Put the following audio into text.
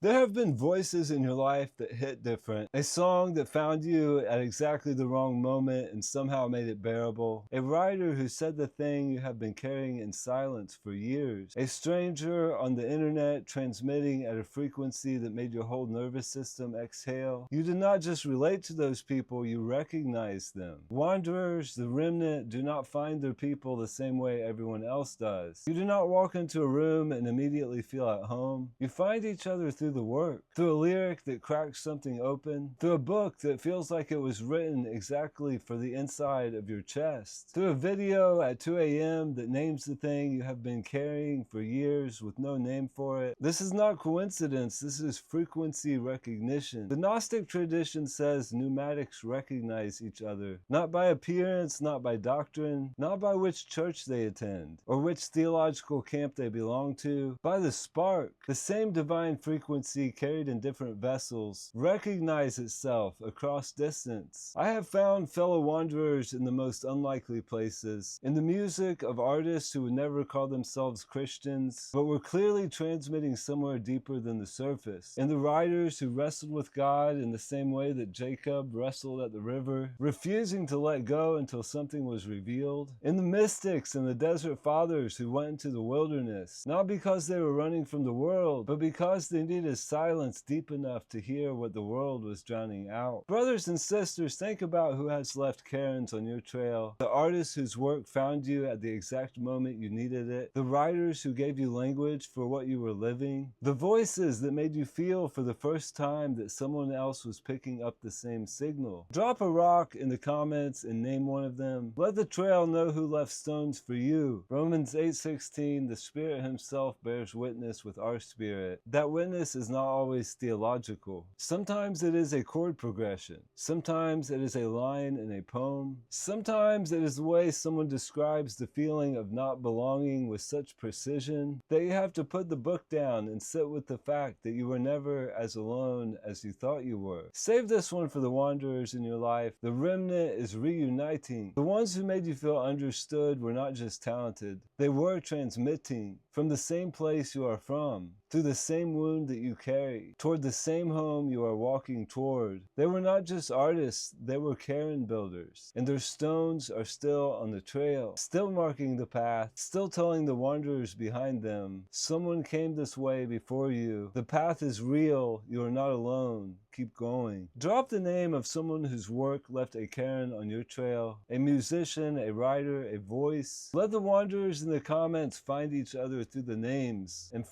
There have been voices in your life that hit different. A song that found you at exactly the wrong moment and somehow made it bearable. A writer who said the thing you have been carrying in silence for years. A stranger on the internet transmitting at a frequency that made your whole nervous system exhale. You did not just relate to those people, you recognized them. Wanderers, the remnant, do not find their people the same way everyone else does. You do not walk into a room and immediately feel at home. You find each other through the work, through a lyric that cracks something open, through a book that feels like it was written exactly for the inside of your chest, through a video at 2 a.m. that names the thing you have been carrying for years with no name for it. This is not coincidence, this is frequency recognition. The Gnostic tradition says pneumatics recognize each other, not by appearance, not by doctrine, not by which church they attend, or which theological camp they belong to, by the spark. The same divine frequency carried in different vessels recognize itself across distance. I have found fellow wanderers in the most unlikely places, in the music of artists who would never call themselves Christians, but were clearly transmitting somewhere deeper than the surface, in the writers who wrestled with God in the same way that Jacob wrestled at the river, refusing to let go until something was revealed, in the mystics and the desert fathers who went into the wilderness, not because they were running from the world, but because they needed silence deep enough to hear what the world was drowning out. Brothers and sisters, think about who has left Cairns on your trail. The artists whose work found you at the exact moment you needed it. The writers who gave you language for what you were living. The voices that made you feel for the first time that someone else was picking up the same signal. Drop a rock in the comments and name one of them. Let the trail know who left stones for you. Romans 8:16, the Spirit himself bears witness with our spirit. That witness is not always theological. Sometimes it is a chord progression. Sometimes it is a line in a poem. Sometimes it is the way someone describes the feeling of not belonging with such precision that you have to put the book down and sit with the fact that you were never as alone as you thought you were. Save this one for the wanderers in your life. The remnant is reuniting. The ones who made you feel understood were not just talented. They were transmitting from the same place you are from, through the same wound that you carry, toward the same home you are walking toward. They were not just artists, they were cairn builders, and their stones are still on the trail, still marking the path, still telling the wanderers behind them, someone came this way before you. The path is real, you are not alone. Keep going. Drop the name of someone whose work left a cairn on your trail, a musician, a writer, a voice. Let the wanderers in the comments find each other through the names and